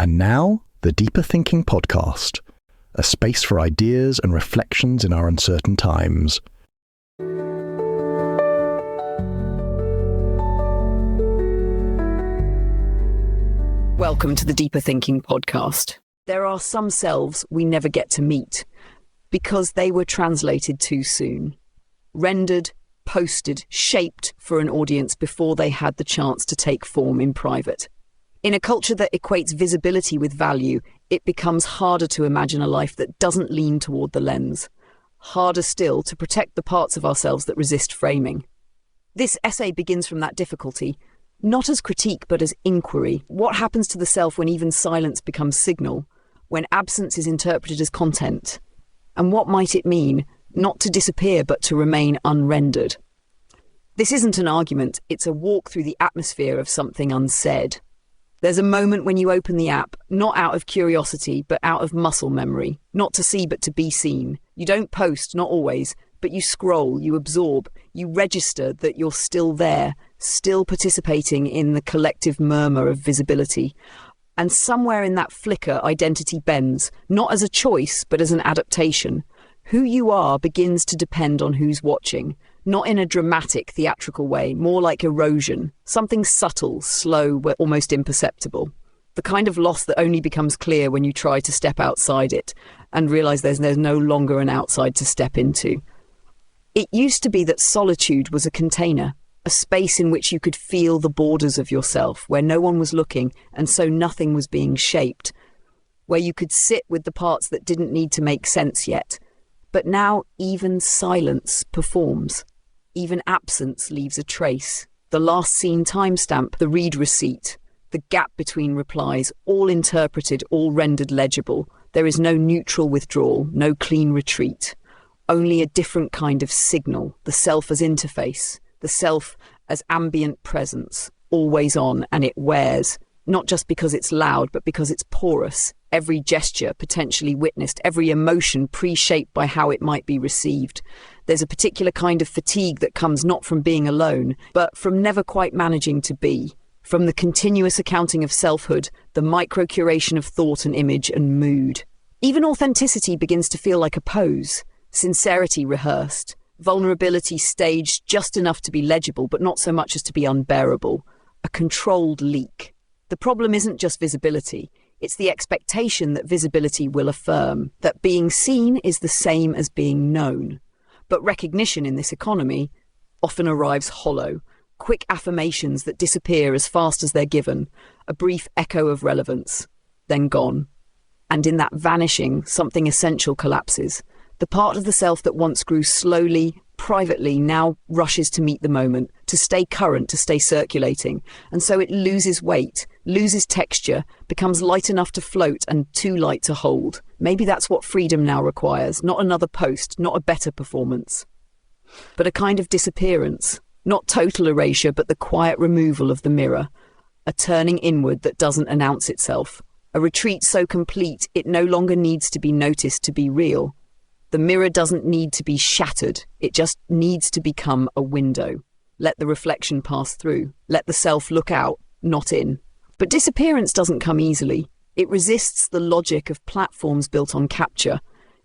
And now, the Deeper Thinking Podcast, a space for ideas and reflections in our uncertain times. Welcome to the Deeper Thinking Podcast. There are some selves we never get to meet because they were translated too soon. Rendered, posted, shaped for an audience before they had the chance to take form in private. In a culture that equates visibility with value, it becomes harder to imagine a life that doesn't lean toward the lens. Harder still to protect the parts of ourselves that resist framing. This essay begins from that difficulty, not as critique but as inquiry. What happens to the self when even silence becomes signal, when absence is interpreted as content? And what might it mean, not to disappear but to remain unrendered? This isn't an argument, it's a walk through the atmosphere of something unsaid. There's a moment when you open the app, not out of curiosity, but out of muscle memory. Not to see, but to be seen. You don't post, not always, but you scroll, you absorb, you register that you're still there, still participating in the collective murmur of visibility. And somewhere in that flicker, identity bends, not as a choice, but as an adaptation. Who you are begins to depend on who's watching. Not in a dramatic, theatrical way, more like erosion, something subtle, slow, but almost imperceptible. The kind of loss that only becomes clear when you try to step outside it and realize there's no longer an outside to step into. It used to be that solitude was a container, a space in which you could feel the borders of yourself, where no one was looking and so nothing was being shaped, where you could sit with the parts that didn't need to make sense yet. But now even silence performs. Even absence leaves a trace. The last seen timestamp, the read receipt, the gap between replies, all interpreted, all rendered legible. There is no neutral withdrawal, no clean retreat. Only a different kind of signal, the self as interface, the self as ambient presence, always on, and it wears, not just because it's loud, but because it's porous. Every gesture potentially witnessed, every emotion pre-shaped by how it might be received. There's a particular kind of fatigue that comes not from being alone, but from never quite managing to be. From the continuous accounting of selfhood, the micro-curation of thought and image and mood. Even authenticity begins to feel like a pose. Sincerity rehearsed. Vulnerability staged just enough to be legible, but not so much as to be unbearable. A controlled leak. The problem isn't just visibility. It's the expectation that visibility will affirm, that being seen is the same as being known. But recognition in this economy often arrives hollow, quick affirmations that disappear as fast as they're given, a brief echo of relevance, then gone. And in that vanishing, something essential collapses. The part of the self that once grew slowly, privately, now rushes to meet the moment, to stay current, to stay circulating. And so it loses weight, loses texture, becomes light enough to float and too light to hold. Maybe that's what freedom now requires, not another post, not a better performance, but a kind of disappearance, not total erasure, but the quiet removal of the mirror, a turning inward that doesn't announce itself, a retreat so complete it no longer needs to be noticed to be real. The mirror doesn't need to be shattered, it just needs to become a window. Let the reflection pass through, let the self look out, not in. But disappearance doesn't come easily. It resists the logic of platforms built on capture.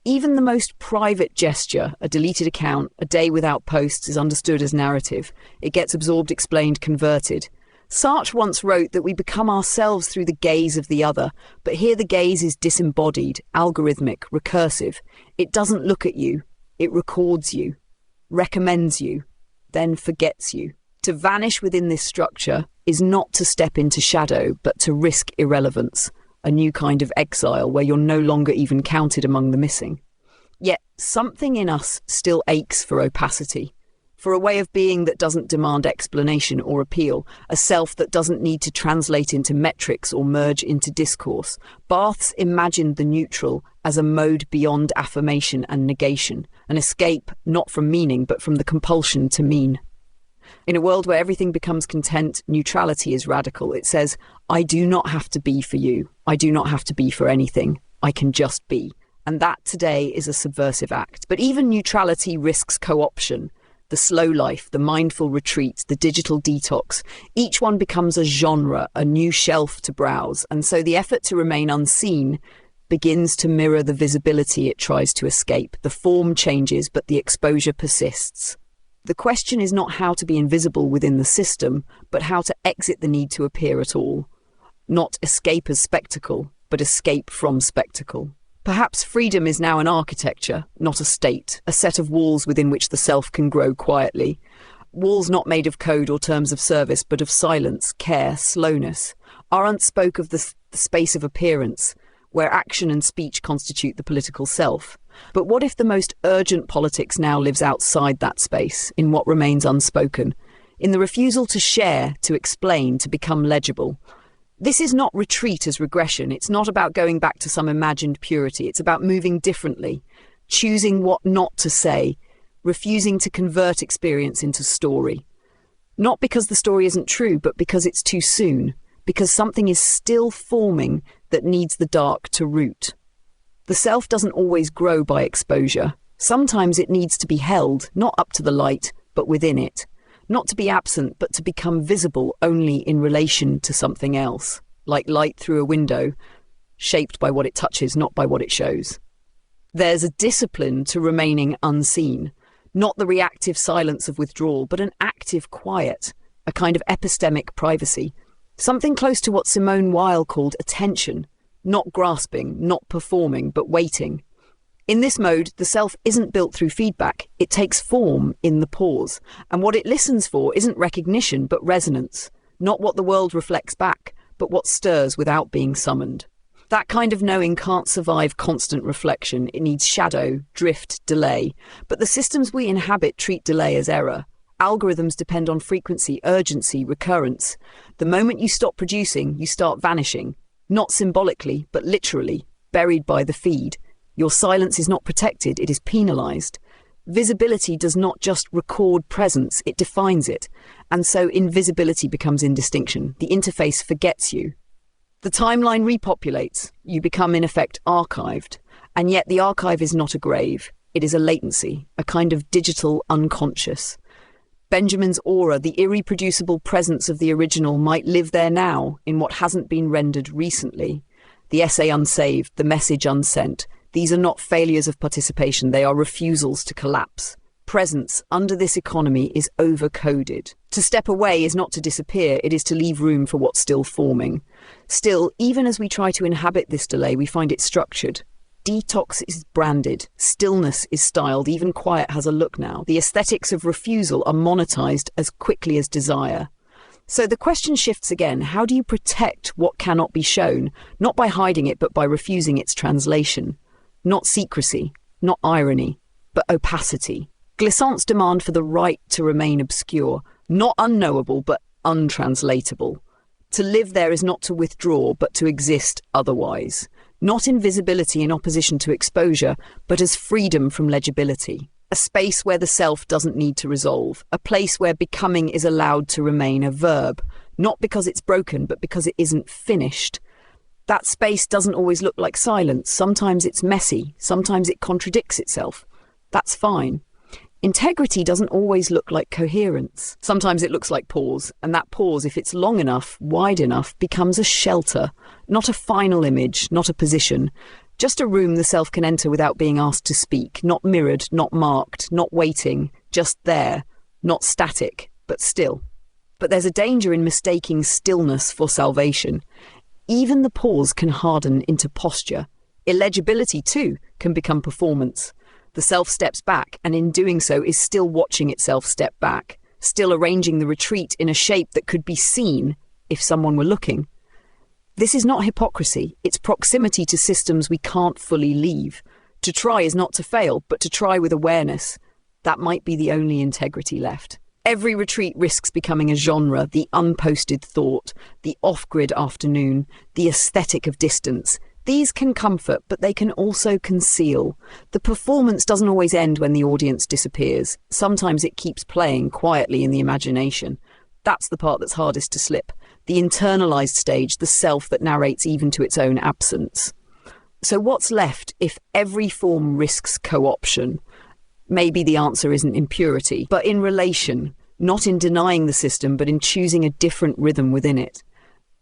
Even the most private gesture, a deleted account, a day without posts, is understood as narrative. It gets absorbed, explained, converted. Sartre once wrote that we become ourselves through the gaze of the other, but here the gaze is disembodied, algorithmic, recursive. It doesn't look at you, it records you, recommends you, then forgets you. To vanish within this structure is not to step into shadow, but to risk irrelevance, a new kind of exile where you're no longer even counted among the missing. Yet something in us still aches for opacity. For a way of being that doesn't demand explanation or appeal, a self that doesn't need to translate into metrics or merge into discourse. Barthes imagined the neutral as a mode beyond affirmation and negation, an escape not from meaning but from the compulsion to mean. In a world where everything becomes content, neutrality is radical. It says, I do not have to be for you. I do not have to be for anything. I can just be. And that today is a subversive act. But even neutrality risks co-option. the slow life, the mindful retreat, the digital detox. Each one becomes a genre, a new shelf to browse, and so the effort to remain unseen begins to mirror the visibility it tries to escape. The form changes, but the exposure persists. The question is not how to be invisible within the system, but how to exit the need to appear at all. Not escape as spectacle, but escape from spectacle. Perhaps freedom is now an architecture, not a state, a set of walls within which the self can grow quietly. Walls not made of code or terms of service, but of silence, care, slowness. Our unspoken of the space of appearance, where action and speech constitute the political self. But what if the most urgent politics now lives outside that space, in what remains unspoken, in the refusal to share, to explain, to become legible? This is not retreat as regression. It's not about going back to some imagined purity. It's about moving differently, choosing what not to say, refusing to convert experience into story. Not because the story isn't true, but because it's too soon, because something is still forming that needs the dark to root. The self doesn't always grow by exposure. Sometimes it needs to be held, not up to the light, but within it. Not to be absent, but to become visible only in relation to something else, like light through a window, shaped by what it touches, not by what it shows. There's a discipline to remaining unseen, not the reactive silence of withdrawal, but an active quiet, a kind of epistemic privacy, something close to what Simone Weil called attention, not grasping, not performing, but waiting. In this mode, the self isn't built through feedback. It takes form in the pause. And what it listens for isn't recognition, but resonance. Not what the world reflects back, but what stirs without being summoned. That kind of knowing can't survive constant reflection. It needs shadow, drift, delay. But the systems we inhabit treat delay as error. Algorithms depend on frequency, urgency, recurrence. The moment you stop producing, you start vanishing. Not symbolically, but literally, buried by the feed. Your silence is not protected, it is penalized. Visibility does not just record presence, it defines it. And so invisibility becomes indistinction. The interface forgets you. The timeline repopulates. You become, in effect, archived. And yet the archive is not a grave. It is a latency, a kind of digital unconscious. Benjamin's aura, the irreproducible presence of the original, might live there now, in what hasn't been rendered recently. The essay unsaved, the message unsent. These are not failures of participation, they are refusals to collapse. Presence under this economy is over-coded. To step away is not to disappear, it is to leave room for what's still forming. Still, even as we try to inhabit this delay, we find it structured. Detox is branded, stillness is styled, even quiet has a look now. The aesthetics of refusal are monetized as quickly as desire. So the question shifts again, how do you protect what cannot be shown, not by hiding it, but by refusing its translation? Not secrecy, not irony, but opacity. Glissant's demand for the right to remain obscure, not unknowable, but untranslatable. To live there is not to withdraw, but to exist otherwise. Not invisibility in opposition to exposure, but as freedom from legibility. A space where the self doesn't need to resolve. A place where becoming is allowed to remain a verb, not because it's broken, but because it isn't finished. That space doesn't always look like silence. Sometimes it's messy. Sometimes it contradicts itself. That's fine. Integrity doesn't always look like coherence. Sometimes it looks like pause, and that pause, if it's long enough, wide enough, becomes a shelter, not a final image, not a position. Just a room the self can enter without being asked to speak, not mirrored, not marked, not waiting, just there, not static, but still. But there's a danger in mistaking stillness for salvation. Even the pause can harden into posture. Illegibility, too, can become performance. The self steps back, and in doing so is still watching itself step back, still arranging the retreat in a shape that could be seen if someone were looking. This is not hypocrisy, it's proximity to systems we can't fully leave. To try is not to fail, but to try with awareness. That might be the only integrity left. Every retreat risks becoming a genre, the unposted thought, the off-grid afternoon, the aesthetic of distance. These can comfort, but they can also conceal. The performance doesn't always end when the audience disappears. Sometimes it keeps playing quietly in the imagination. That's the part that's hardest to slip. The internalized stage, the self that narrates even to its own absence. So what's left if every form risks co-option? Maybe the answer isn't in purity, but in relation, not in denying the system, but in choosing a different rhythm within it.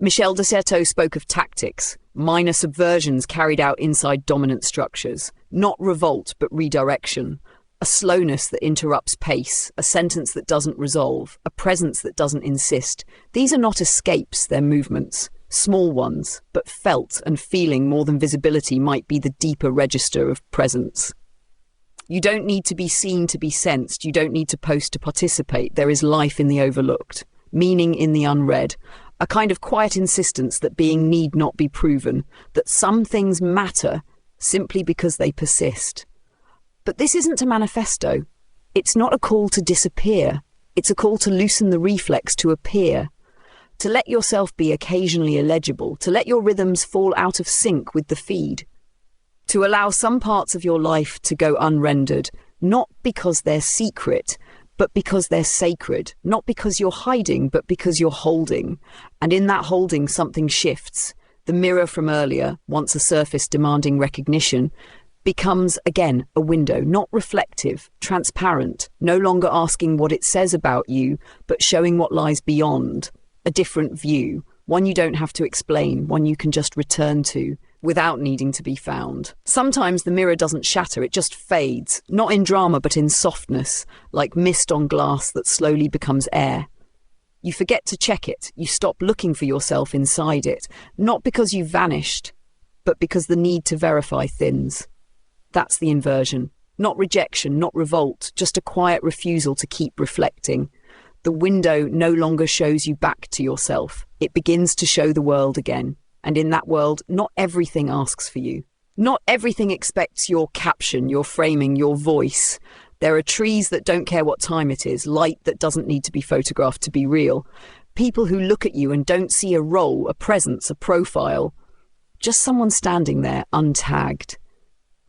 Michel de Certeau spoke of tactics, minor subversions carried out inside dominant structures, not revolt but redirection, a slowness that interrupts pace, a sentence that doesn't resolve, a presence that doesn't insist. These are not escapes, they're movements, small ones, but felt and feeling more than visibility might be the deeper register of presence. You don't need to be seen to be sensed, you don't need to post to participate. There is life in the overlooked, meaning in the unread, a kind of quiet insistence that being need not be proven, that some things matter simply because they persist. But this isn't a manifesto. It's not a call to disappear. It's a call to loosen the reflex to appear, to let yourself be occasionally illegible, to let your rhythms fall out of sync with the feed, to allow some parts of your life to go unrendered, not because they're secret, but because they're sacred, not because you're hiding, but because you're holding. And in that holding, something shifts. The mirror from earlier, once a surface demanding recognition, becomes, again, a window, not reflective, transparent, no longer asking what it says about you, but showing what lies beyond, a different view, one you don't have to explain, one you can just return to, without needing to be found. Sometimes the mirror doesn't shatter, it just fades, not in drama but in softness, like mist on glass that slowly becomes air. You forget to check it, you stop looking for yourself inside it, not because you've vanished, but because the need to verify thins. That's the inversion. Not rejection, not revolt, just a quiet refusal to keep reflecting. The window no longer shows you back to yourself. It begins to show the world again. And in that world, not everything asks for you. Not everything expects your caption, your framing, your voice. There are trees that don't care what time it is, light that doesn't need to be photographed to be real. People who look at you and don't see a role, a presence, a profile. Just someone standing there, untagged.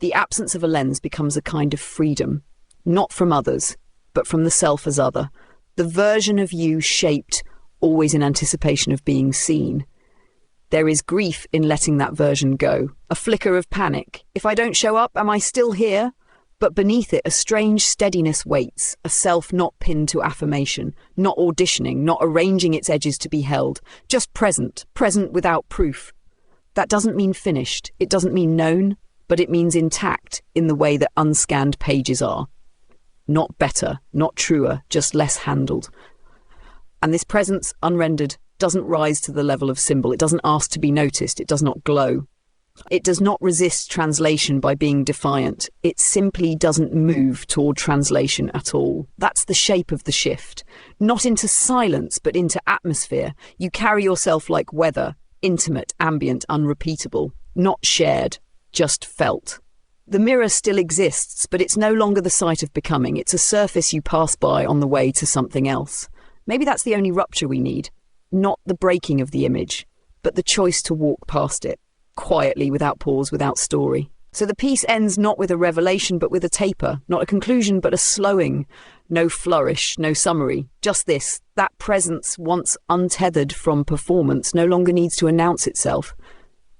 The absence of a lens becomes a kind of freedom, not from others, but from the self as other. The version of you shaped, always in anticipation of being seen. There is grief in letting that version go, a flicker of panic. If I don't show up, am I still here? But beneath it, a strange steadiness waits, a self not pinned to affirmation, not auditioning, not arranging its edges to be held, just present, present without proof. That doesn't mean finished, it doesn't mean known, but it means intact in the way that unscanned pages are. Not better, not truer, just less handled. And this presence, unrendered, doesn't rise to the level of symbol. It doesn't ask to be noticed. It does not glow. It does not resist translation by being defiant. It simply doesn't move toward translation at all. That's the shape of the shift. Not into silence, but into atmosphere. You carry yourself like weather, intimate, ambient, unrepeatable, not shared, just felt. The mirror still exists, but it's no longer the site of becoming. It's a surface you pass by on the way to something else. Maybe that's the only rupture we need. Not the breaking of the image, but the choice to walk past it, quietly, without pause, without story. So the piece ends not with a revelation, but with a taper, not a conclusion, but a slowing. No flourish, no summary, just this. That presence, once untethered from performance, no longer needs to announce itself.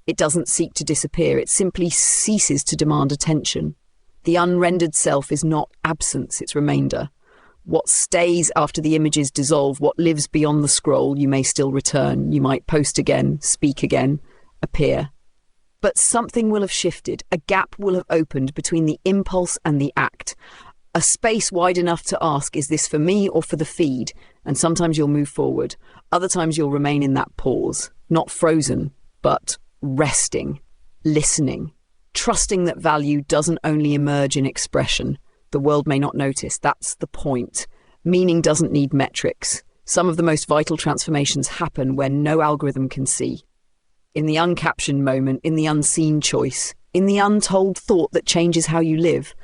It doesn't seek to disappear, it simply ceases to demand attention. The unrendered self is not absence, it's remainder. What stays after the images dissolve, what lives beyond the scroll, you may still return. You might post again, speak again, appear. But something will have shifted. A gap will have opened between the impulse and the act. A space wide enough to ask, is this for me or for the feed? And sometimes you'll move forward. Other times you'll remain in that pause. Not frozen, but resting, listening, trusting that value doesn't only emerge in expression. The world may not notice. That's the point. Meaning doesn't need metrics. Some of the most vital transformations happen when no algorithm can see. In the uncaptioned moment, in the unseen choice, in the untold thought that changes how you live.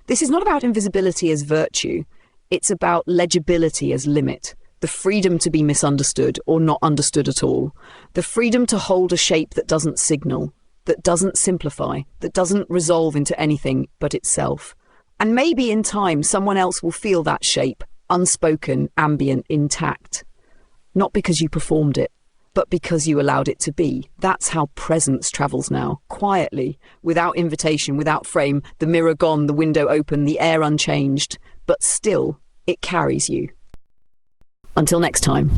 This is not about invisibility as virtue. It's about legibility as limit. The freedom to be misunderstood or not understood at all. The freedom to hold a shape that doesn't signal, that doesn't simplify, that doesn't resolve into anything but itself. And maybe in time, someone else will feel that shape, unspoken, ambient, intact. Not because you performed it, but because you allowed it to be. That's how presence travels now, quietly, without invitation, without frame, the mirror gone, the window open, the air unchanged, but still, it carries you. Until next time.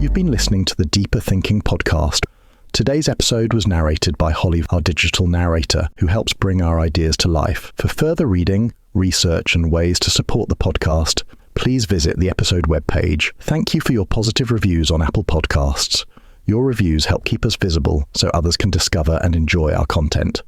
You've been listening to the Deeper Thinking podcast. Today's episode was narrated by Holly, our digital narrator, who helps bring our ideas to life. For further reading, research and ways to support the podcast, please visit the episode webpage. Thank you for your positive reviews on Apple Podcasts. Your reviews help keep us visible so others can discover and enjoy our content.